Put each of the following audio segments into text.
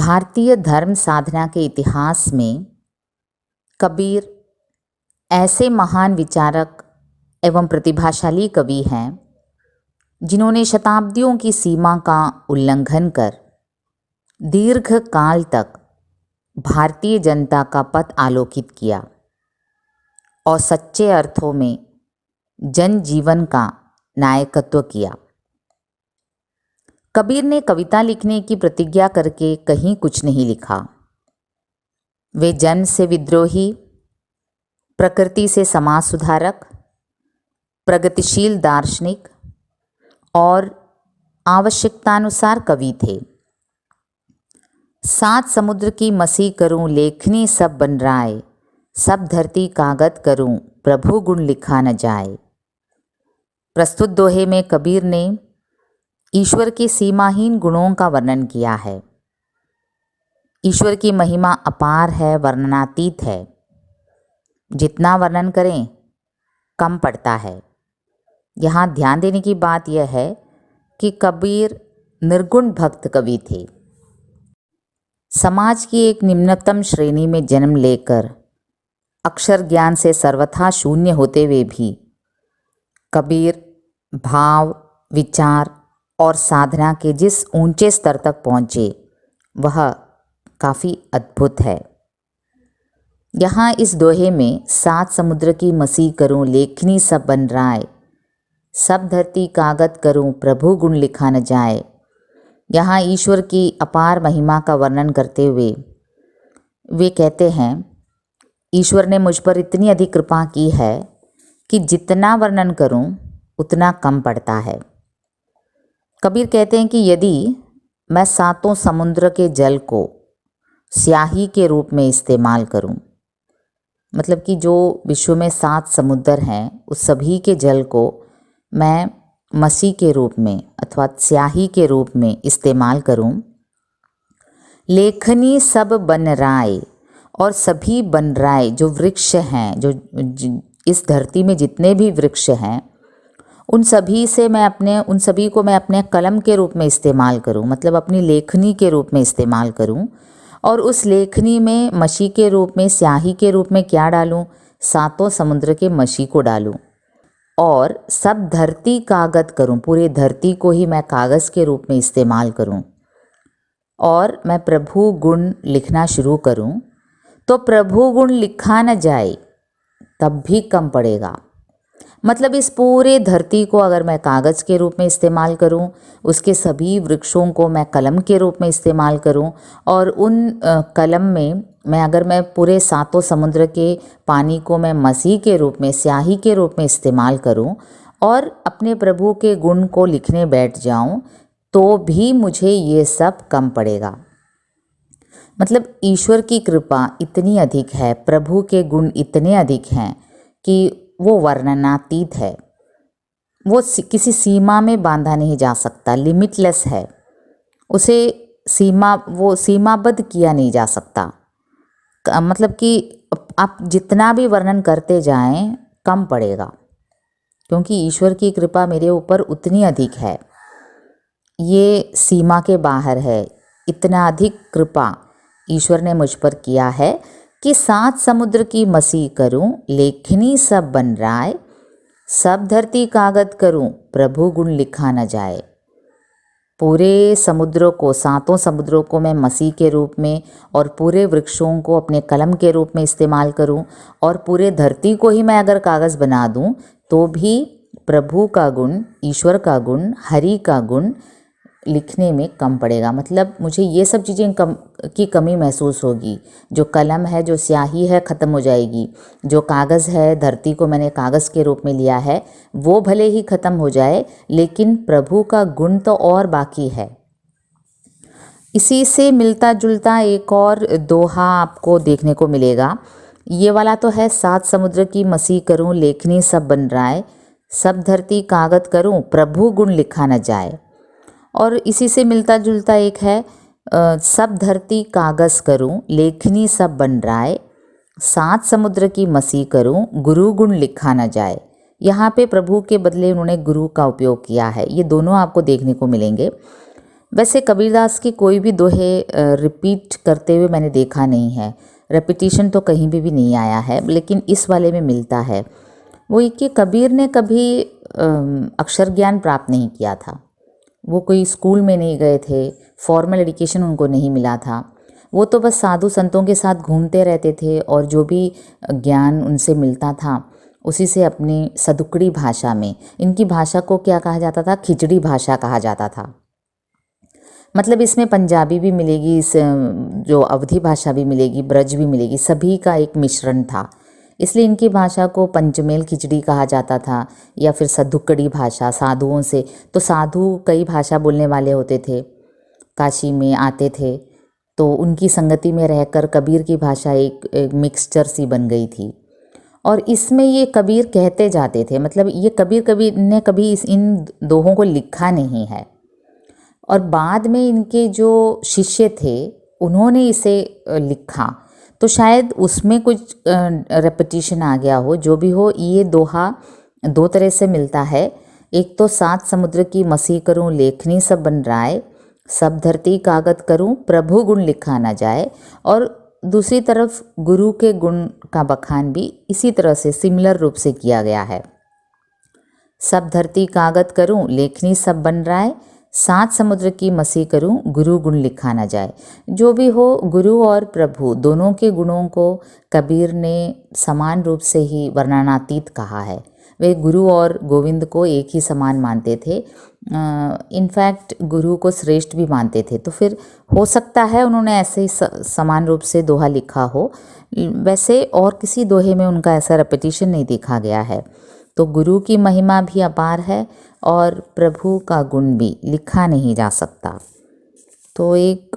भारतीय धर्म साधना के इतिहास में कबीर ऐसे महान विचारक एवं प्रतिभाशाली कवि हैं जिन्होंने शताब्दियों की सीमा का उल्लंघन कर दीर्घ काल तक भारतीय जनता का पथ आलोकित किया और सच्चे अर्थों में जनजीवन का नायकत्व किया। कबीर ने कविता लिखने की प्रतिज्ञा करके कहीं कुछ नहीं लिखा। वे जन्म से विद्रोही, प्रकृति से समाज सुधारक, प्रगतिशील दार्शनिक और आवश्यकतानुसार कवि थे। सात समुद्र की मसी करूं लेखनी सब बन राय, सब धरती कागज करूं प्रभु गुण लिखा न जाए। प्रस्तुत दोहे में कबीर ने ईश्वर के सीमाहीन गुणों का वर्णन किया है। ईश्वर की महिमा अपार है, वर्णनातीत है। जितना वर्णन करें कम पड़ता है। यहाँ ध्यान देने की बात यह है कि कबीर निर्गुण भक्त कवि थे। समाज की एक निम्नतम श्रेणी में जन्म लेकर अक्षर ज्ञान से सर्वथा शून्य होते हुए भी कबीर भाव, विचार और साधना के जिस ऊंचे स्तर तक पहुँचे वह काफ़ी अद्भुत है। यहाँ इस दोहे में सात समुद्र की मसी करूं लेखनी सब बन राय, सब धरती कागज करूं प्रभु गुण लिखा न जाए। यहाँ ईश्वर की अपार महिमा का वर्णन करते हुए वे कहते हैं, ईश्वर ने मुझ पर इतनी अधिक कृपा की है कि जितना वर्णन करूं उतना कम पड़ता है। कबीर कहते हैं कि यदि मैं सातों समुद्र के जल को स्याही के रूप में इस्तेमाल करूं, मतलब कि जो विश्व में सात समुद्र हैं उस सभी के जल को मैं मसी के रूप में अथवा स्याही के रूप में इस्तेमाल करूं, लेखनी सब बन राय, और सभी बन राय जो वृक्ष हैं, जो इस धरती में जितने भी वृक्ष हैं उन सभी को मैं अपने कलम के रूप में इस्तेमाल करूं, मतलब अपनी लेखनी के रूप में इस्तेमाल करूं। और उस लेखनी में मशी के रूप में, स्याही के रूप में क्या डालूं? सातों समुद्र के मशी को डालूं और सब धरती कागज करूं, पूरे धरती को ही मैं कागज़ के रूप में इस्तेमाल करूं और मैं प्रभु गुण लिखना शुरू करूं, तो प्रभु गुण लिखा न जाए तब भी कम पड़ेगा। मतलब इस पूरे धरती को अगर मैं कागज़ के रूप में इस्तेमाल करूं, उसके सभी वृक्षों को मैं कलम के रूप में इस्तेमाल करूं और उन कलम में मैं पूरे सातों समुद्र के पानी को मैं मसी के रूप में, स्याही के रूप में इस्तेमाल करूं और अपने प्रभु के गुण को लिखने बैठ जाऊं, तो भी मुझे ये सब कम पड़ेगा। मतलब ईश्वर की कृपा इतनी अधिक है, प्रभु के गुण इतने अधिक हैं कि वो वर्णनातीत है। वो किसी सीमा में बांधा नहीं जा सकता, लिमिटलेस है। उसे सीमाबद्ध किया नहीं जा सकता। मतलब कि आप जितना भी वर्णन करते जाएं कम पड़ेगा, क्योंकि ईश्वर की कृपा मेरे ऊपर उतनी अधिक है, ये सीमा के बाहर है। इतना अधिक कृपा ईश्वर ने मुझ पर किया है कि सात समुद्र की मसी करूं लेखनी सब बन राय, सब धरती कागज करूं प्रभु गुण लिखा न जाए। पूरे समुद्रों को, सातों समुद्रों को मैं मसी के रूप में और पूरे वृक्षों को अपने कलम के रूप में इस्तेमाल करूं और पूरे धरती को ही मैं अगर कागज़ बना दूं, तो भी प्रभु का गुण, ईश्वर का गुण, हरि का गुण लिखने में कम पड़ेगा। मतलब मुझे ये सब चीज़ें की कमी महसूस होगी। जो कलम है, जो स्याही है, ख़त्म हो जाएगी। जो कागज़ है, धरती को मैंने कागज़ के रूप में लिया है, वो भले ही ख़त्म हो जाए, लेकिन प्रभु का गुण तो और बाकी है। इसी से मिलता जुलता एक और दोहा आपको देखने को मिलेगा। ये वाला तो है, सात समुद्र की मसी करूं लेखनी सब बन राय, सब धरती कागज करूं प्रभु गुण लिखा न जाए। और इसी से मिलता जुलता एक है, सब धरती कागज़ करूं लेखनी सब बन राय, सात समुद्र की मसी करूं गुरु गुण लिखा न जाए। यहाँ पे प्रभु के बदले उन्होंने गुरु का उपयोग किया है। ये दोनों आपको देखने को मिलेंगे। वैसे कबीरदास की कोई भी दोहे रिपीट करते हुए मैंने देखा नहीं है, रेपिटिशन तो कहीं भी नहीं आया है, लेकिन इस वाले में मिलता है। वो ये कि कबीर ने कभी अक्षर ज्ञान प्राप्त नहीं किया था। वो कोई स्कूल में नहीं गए थे, फॉर्मल एजुकेशन उनको नहीं मिला था। वो तो बस साधु संतों के साथ घूमते रहते थे और जो भी ज्ञान उनसे मिलता था उसी से अपनी सदुकड़ी भाषा में, इनकी भाषा को क्या कहा जाता था, खिचड़ी भाषा कहा जाता था। मतलब इसमें पंजाबी भी मिलेगी, इस जो अवधी भाषा भी मिलेगी, ब्रज भी मिलेगी, सभी का एक मिश्रण था। इसलिए इनकी भाषा को पंचमेल खिचड़ी कहा जाता था, या फिर सदुकड़ी भाषा साधुओं से। तो साधु कई भाषा बोलने वाले होते थे, काशी में आते थे, तो उनकी संगति में रहकर कबीर की भाषा एक मिक्सचर सी बन गई थी। और इसमें ये कबीर कहते जाते थे, मतलब ये कबीर ने कभी इन दोहों को लिखा नहीं है। और बाद में इनके जो शिष्य थे उन्होंने इसे लिखा, तो शायद उसमें कुछ रेपिटिशन आ गया हो। जो भी हो, ये दोहा दो तरह से मिलता है। एक तो 7 समुद्र की मसी करूं लेखनी सब बन राय, सब धरती कागज करूं प्रभु गुण लिखा न जाए। और दूसरी तरफ गुरु के गुण का बखान भी इसी तरह से सिमिलर रूप से किया गया है। सब धरती कागज करूं लेखनी सब बन राय, 7 समुद्र की मसी करूं गुरु गुण लिखा न जाए। जो भी हो, गुरु और प्रभु दोनों के गुणों को कबीर ने समान रूप से ही वर्णनातीत कहा है। वे गुरु और गोविंद को एक ही समान मानते थे, इनफैक्ट गुरु को श्रेष्ठ भी मानते थे। तो फिर हो सकता है उन्होंने ऐसे ही समान रूप से दोहा लिखा हो। वैसे और किसी दोहे में उनका ऐसा रेपिटिशन नहीं देखा गया है। तो गुरु की महिमा भी अपार है और प्रभु का गुण भी लिखा नहीं जा सकता। तो एक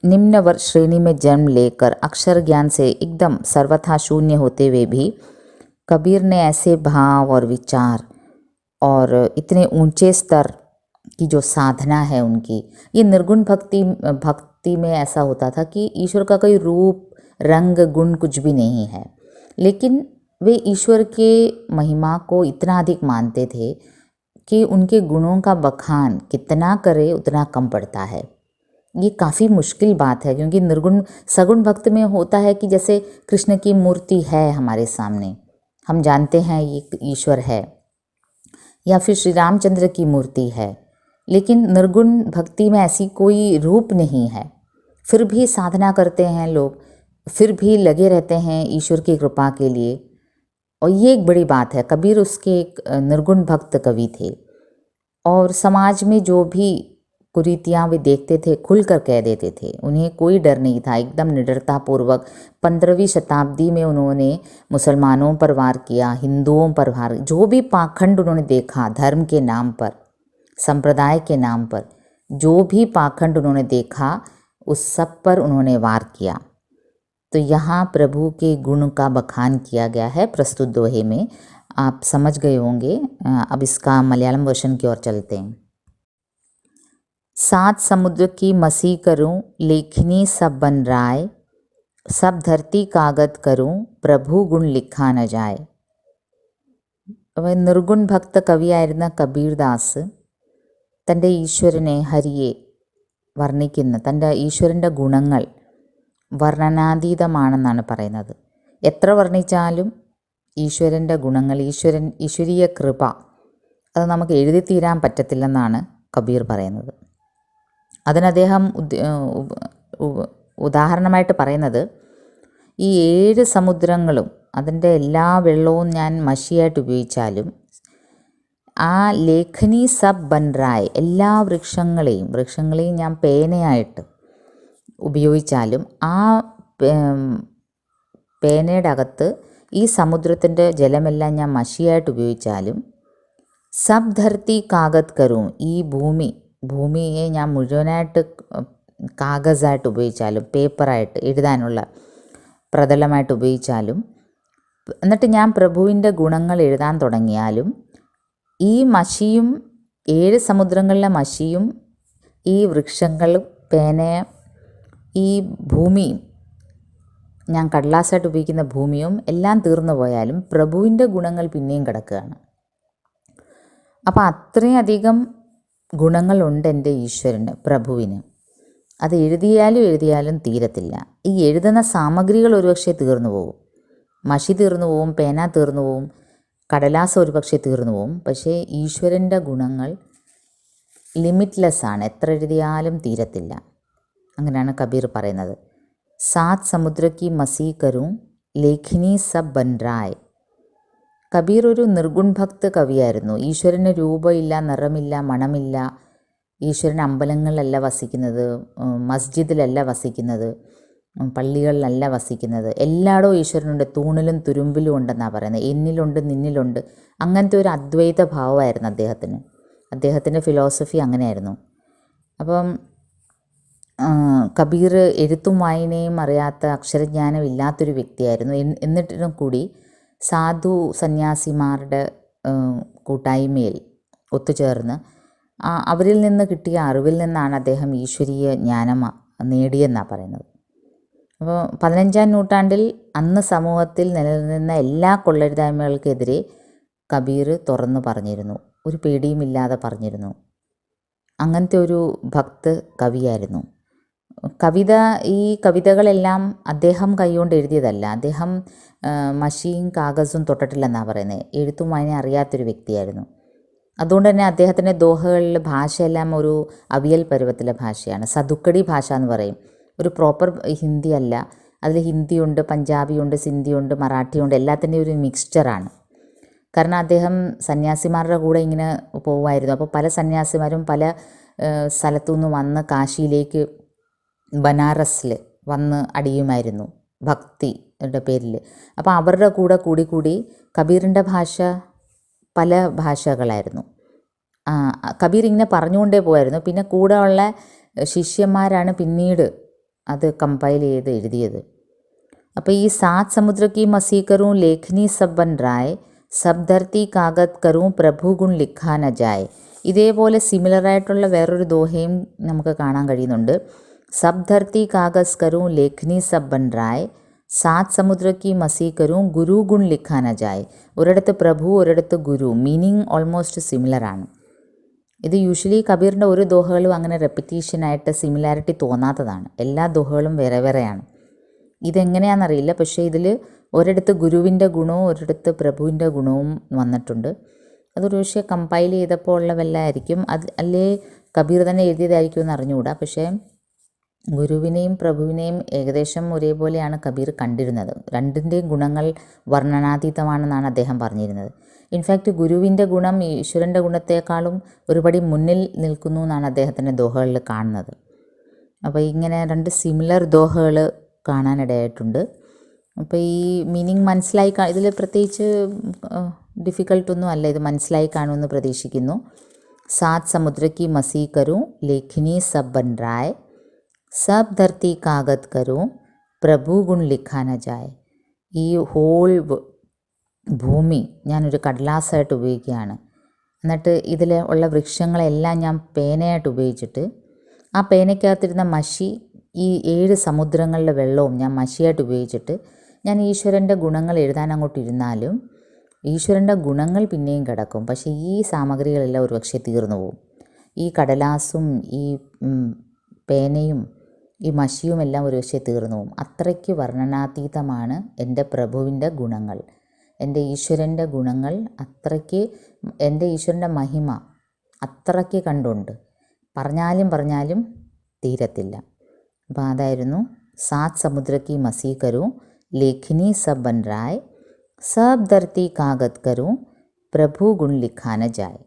निम्न वर्ग श्रेणी में जन्म लेकर अक्षर ज्ञान से एकदम सर्वथा शून्य होते हुए भी कबीर ने ऐसे भाव और विचार और इतने ऊंचे स्तर की जो साधना है उनकी, ये निर्गुण भक्ति में ऐसा होता था कि ईश्वर का कोई रूप रंग गुण कुछ भी नहीं है, लेकिन वे ईश्वर के महिमा को इतना अधिक मानते थे कि उनके गुणों का बखान कितना करे उतना कम पड़ता है। ये काफ़ी मुश्किल बात है, क्योंकि निर्गुण सगुण भक्त में होता है कि जैसे कृष्ण की मूर्ति है हमारे सामने, हम जानते हैं ये ईश्वर है, या फिर श्री रामचंद्र की मूर्ति है, लेकिन निर्गुण भक्ति में ऐसी कोई रूप नहीं है। फिर भी साधना करते हैं लोग, फिर भी लगे रहते हैं ईश्वर की कृपा के लिए, और ये एक बड़ी बात है। कबीर उसके एक निर्गुण भक्त कवि थे, और समाज में जो भी कुरीतियाँ वे देखते थे खुलकर कह देते थे, उन्हें कोई डर नहीं था, एकदम निडरता पूर्वक। 15वीं शताब्दी में उन्होंने मुसलमानों पर वार किया, हिंदुओं पर वार, जो भी पाखंड उन्होंने देखा धर्म के नाम पर, संप्रदाय के नाम पर, जो भी पाखंड उन्होंने देखा उस सब पर उन्होंने वार किया। तो यहाँ प्रभु के गुण का बखान किया गया है प्रस्तुत दोहे में, आप समझ गए होंगे। अब इसका मलयालम वर्षन की ओर चलते हैं। 7 समुद्र की मसी करूं लेखनी सब बन राय, सब धरती कागज करूं प्रभु गुण लिखा न जाए। നിർഗുൺ ഭക്ത കവിയായിരുന്ന കബീർദാസ് തൻ്റെ ഈശ്വരനെ ഹരിയെ വർണ്ണിക്കുന്ന തൻ്റെ ഈശ്വരൻ്റെ ഗുണങ്ങൾ വർണ്ണനാതീതമാണെന്നാണ് പറയുന്നത്. എത്ര വർണ്ണിച്ചാലും ഈശ്വരൻ്റെ ഗുണങ്ങൾ, ഈശ്വരീയ കൃപ അത് നമുക്ക് എഴുതിത്തീരാൻ പറ്റത്തില്ലെന്നാണ് കബീർ പറയുന്നത്. അതിന് അദ്ദേഹം ഉദാഹരണമായിട്ട് പറയുന്നത്, ഈ 7 സമുദ്രങ്ങളും അതിൻ്റെ എല്ലാ വെള്ളവും ഞാൻ മഷിയായിട്ട് ഉപയോഗിച്ചാലും, ആ ലേഖനി സബ് ബൻ റായ് എല്ലാ വൃക്ഷങ്ങളെയും ഞാൻ പേനയായിട്ട് ഉപയോഗിച്ചാലും, ആ പേനയുടെ അകത്ത് ഈ സമുദ്രത്തിൻ്റെ ജലമെല്ലാം ഞാൻ മഷിയായിട്ട് ഉപയോഗിച്ചാലും, സബ് ധർത്തി കാഗത് കരും ഈ ഭൂമിയെ ഞാൻ മുഴുവനായിട്ട് കാഗസായിട്ട് ഉപയോഗിച്ചാലും, പേപ്പറായിട്ട് എഴുതാനുള്ള പ്രതലമായിട്ട് ഉപയോഗിച്ചാലും, എന്നിട്ട് ഞാൻ പ്രഭുവിൻ്റെ ഗുണങ്ങൾ എഴുതാൻ തുടങ്ങിയാലും, ഈ മഷിയും 7 സമുദ്രങ്ങളിലെ മഷിയും ഈ വൃക്ഷങ്ങളും പേനയും ഈ ഭൂമിയും, ഞാൻ കടലാസായിട്ട് ഉപയോഗിക്കുന്ന ഭൂമിയും എല്ലാം തീർന്നു പോയാലും പ്രഭുവിൻ്റെ ഗുണങ്ങൾ പിന്നെയും കിടക്കുകയാണ്. അപ്പോൾ അത്രയും അധികം ഗുണങ്ങളുണ്ട് എൻ്റെ ഈശ്വരന്, പ്രഭുവിന്. അത് എഴുതിയാലും തീരത്തില്ല. ഈ എഴുതുന്ന സാമഗ്രികൾ ഒരുപക്ഷെ തീർന്നു പോകും. മഷി തീർന്നു പോവും, പേന തീർന്നു പോവും, കടലാസ് ഒരുപക്ഷെ തീർന്നു പോവും. പക്ഷേ ഈശ്വരൻ്റെ ഗുണങ്ങൾ ലിമിറ്റ്ലെസ് ആണ്, എത്ര എഴുതിയാലും തീരത്തില്ല. അങ്ങനെയാണ് കബീർ പറയുന്നത്. സാത് സമുദ്രക്കി മസീ കരും ലേഖിനി സബ് ബൻ റായ്. കബീർ ഒരു നിർഗുൺ ഭക്ത് കവിയായിരുന്നു. ഈശ്വരന് രൂപമില്ല, നിറമില്ല, മണമില്ല. ഈശ്വരൻ അമ്പലങ്ങളിലല്ല വസിക്കുന്നത്, മസ്ജിദിലല്ല വസിക്കുന്നത്, പള്ളികളിലല്ല വസിക്കുന്നത്. എല്ലായിടവും ഈശ്വരനുണ്ട്. തൂണിലും തുരുമ്പിലും ഉണ്ടെന്നാണ് പറയുന്നത്. എന്നിലുണ്ട്, നിന്നിലുണ്ട്. അങ്ങനത്തെ ഒരു അദ്വൈത ഭാവമായിരുന്നു അദ്ദേഹത്തിന്. അദ്ദേഹത്തിൻ്റെ ഫിലോസഫി അങ്ങനെയായിരുന്നു. അപ്പം കബീർ എഴുത്തും വായനയും അറിയാത്ത, അക്ഷരജ്ഞാനം ഇല്ലാത്തൊരു വ്യക്തിയായിരുന്നു. എന്നിട്ടും കൂടി സാധു സന്യാസിമാരുടെ കൂട്ടായ്മയിൽ ഒത്തുചേർന്ന് അവരിൽ നിന്ന് കിട്ടിയ അറിവിൽ നിന്നാണ് അദ്ദേഹം ഈശ്വരീയ ജ്ഞാനം നേടിയെന്നാണ് പറയുന്നത്. അപ്പോൾ 15-ാം നൂറ്റാണ്ടിൽ അന്ന് സമൂഹത്തിൽ നിലനിന്ന എല്ലാ കൊള്ളരുതായ്മകൾക്കെതിരെ കബീർ തുറന്നു പറഞ്ഞിരുന്നു. ഒരു പേടിയുമില്ലാതെ പറഞ്ഞിരുന്നു. അങ്ങനത്തെ ഒരു ഭക്ത് കവിയായിരുന്നു. ഈ കവിതകളെല്ലാം അദ്ദേഹം കൈകൊണ്ട് എഴുതിയതല്ല. അദ്ദേഹം മഷിയും കാഗസും തൊട്ടിട്ടില്ലെന്നാണ് പറയുന്നത്. എഴുത്തും വായന അറിയാത്തൊരു വ്യക്തിയായിരുന്നു. അതുകൊണ്ട് തന്നെ അദ്ദേഹത്തിൻ്റെ ദോഹകളിൽ ഭാഷയെല്ലാം ഒരു അവിയൽ പരുവത്തിലെ ഭാഷയാണ്. സതുക്കടി ഭാഷ എന്ന് പറയും. ഒരു പ്രോപ്പർ ഹിന്ദി അല്ല. അതിൽ ഹിന്ദിയുണ്ട്, പഞ്ചാബിയുണ്ട്, സിന്ധിയുണ്ട്, മറാഠിയുണ്ട്, എല്ലാത്തിൻ്റെയും ഒരു മിക്സ്ചറാണ്. കാരണം അദ്ദേഹം സന്യാസിമാരുടെ കൂടെ ഇങ്ങനെ പോകുമായിരുന്നു. അപ്പോൾ പല സന്യാസിമാരും പല സ്ഥലത്തു നിന്ന് വന്ന് കാശിയിലേക്ക്, ബനാറസിൽ വന്ന് അടിയുമായിരുന്നു ഭക്തിയുടെ പേരിൽ. അപ്പോൾ അവരുടെ കൂടെ കൂടി കബീറിൻ്റെ ഭാഷ പല ഭാഷകളായിരുന്നു. കബീർ ഇങ്ങനെ പറഞ്ഞുകൊണ്ടേ പോയായിരുന്നു. പിന്നെ കൂടെ ഉള്ള ശിഷ്യന്മാരാണ് പിന്നീട് അത് കമ്പൈൽ ചെയ്ത് എഴുതിയത്. അപ്പോൾ ഈ സാത് സമുദ്രക്കി മസീ കരും ലേഖനി സബ് ബൻ റായ്, സബ് ധർത്തി കാഗത് കരും പ്രഭു ഗുൺ ലിഖാ ന ജായ്. ഇതേപോലെ സിമിലറായിട്ടുള്ള വേറൊരു ദോഹയും നമുക്ക് കാണാൻ കഴിയുന്നുണ്ട്. സബ് ധർത്തി കാഗസ് കരും ലേഖനി സബ് ബൻ റായ്, സാത് സമുദ്രക്കി മസീ കരും ഗുരു ഗുൺ ലിഖാ ന ജായ്. ഒരിടത്ത് പ്രഭു, ഒരിടത്ത് ഗുരു. Meaning almost സിമിലറാണ്. ഇത് യൂഷ്വലി കബീറിൻ്റെ ഒരു ദോഹകളും അങ്ങനെ റെപ്പിറ്റീഷനായിട്ട് സിമിലാരിറ്റി തോന്നാത്തതാണ്. എല്ലാ ദോഹകളും വേറെ വേറെയാണ്. ഇതെങ്ങനെയാണെന്നറിയില്ല. പക്ഷേ ഇതിൽ ഒരിടത്ത് ഗുരുവിൻ്റെ ഗുണവും ഒരിടത്ത് പ്രഭുവിൻ്റെ ഗുണവും വന്നിട്ടുണ്ട്. അതൊരു പക്ഷേ കമ്പൈൽ ചെയ്തപ്പോൾ ഉള്ള വല്ലതായിരിക്കും. അല്ലേ കബീർ തന്നെ എഴുതിയതായിരിക്കും എന്ന് അറിഞ്ഞുകൂടാ. പക്ഷേ ഗുരുവിനെയും പ്രഭുവിനെയും ഏകദേശം ഒരേപോലെയാണ് കബീർ കണ്ടിരുന്നത്. രണ്ടിൻ്റെയും ഗുണങ്ങൾ വർണ്ണനാതീതമാണെന്നാണ് അദ്ദേഹം പറഞ്ഞിരുന്നത്. ഇൻഫാക്റ്റ് ഗുരുവിൻ്റെ ഗുണം ഈശ്വരൻ്റെ ഗുണത്തേക്കാളും ഒരുപടി മുന്നിൽ നിൽക്കുന്നു എന്നാണ് അദ്ദേഹത്തിൻ്റെ ദോഹകളിൽ കാണുന്നത്. അപ്പോൾ ഇങ്ങനെ രണ്ട് സിമിലർ ദോഹകൾ കാണാനിടയായിട്ടുണ്ട്. അപ്പോൾ ഈ മീനിങ് മനസ്സിലായി ഇതിൽ പ്രത്യേകിച്ച് ഡിഫിക്കൽട്ടൊന്നും അല്ല, ഇത് മനസ്സിലായി കാണുമെന്ന് പ്രതീക്ഷിക്കുന്നു. സാത് സമുദ്രക്കി മസീ കരും ലേഖിനി സബ് ബൻ റായ്, സബ് ധർത്തി കാഗത് കരും പ്രഭു ഗുൺ ലിഖാ ന ജായ്. ഈ ഹോൾ ഭൂമി ഞാനൊരു കടലാസായിട്ട് ഉപയോഗിക്കുകയാണ്. എന്നിട്ട് ഇതിൽ ഉള്ള വൃക്ഷങ്ങളെല്ലാം ഞാൻ പേനയായിട്ട് ഉപയോഗിച്ചിട്ട് ആ പേനയ്ക്കകത്തിരുന്ന മഷി, ഈ 7 സമുദ്രങ്ങളിലെ വെള്ളവും ഞാൻ മഷിയായിട്ട് ഉപയോഗിച്ചിട്ട് ഞാൻ ഈശ്വരൻ്റെ ഗുണങ്ങൾ എഴുതാൻ അങ്ങോട്ട് ഇരുന്നാലും ഈശ്വരൻ്റെ ഗുണങ്ങൾ പിന്നെയും കിടക്കും. പക്ഷേ ഈ സാമഗ്രികളെല്ലാം ഒരുപക്ഷെ തീർന്നു പോകും. ഈ കടലാസും ഈ പേനയും ഈ മഷിയുമെല്ലാം ഒരുപക്ഷെ തീർന്നു പോകും. അത്രയ്ക്ക് വർണ്ണനാതീതമാണ് എൻ്റെ പ്രഭുവിൻ്റെ ഗുണങ്ങൾ, എൻ്റെ ഈശ്വരൻ്റെ ഗുണങ്ങൾ. അത്രയ്ക്ക് എൻ്റെ ഈശ്വരൻ്റെ മഹിമ അത്രയ്ക്ക് കണ്ടുണ്ട്. പറഞ്ഞാലും തീരത്തില്ല. അപ്പോൾ അതായിരുന്നു സാത് സമുദ്രക്കി മസീ കരും ലേഖിനി സബ് ബൻ റായ്, സബ് ധർത്തി കാഗത് കരും പ്രഭു ഗുൺ ലിഖാ ന ജായ്.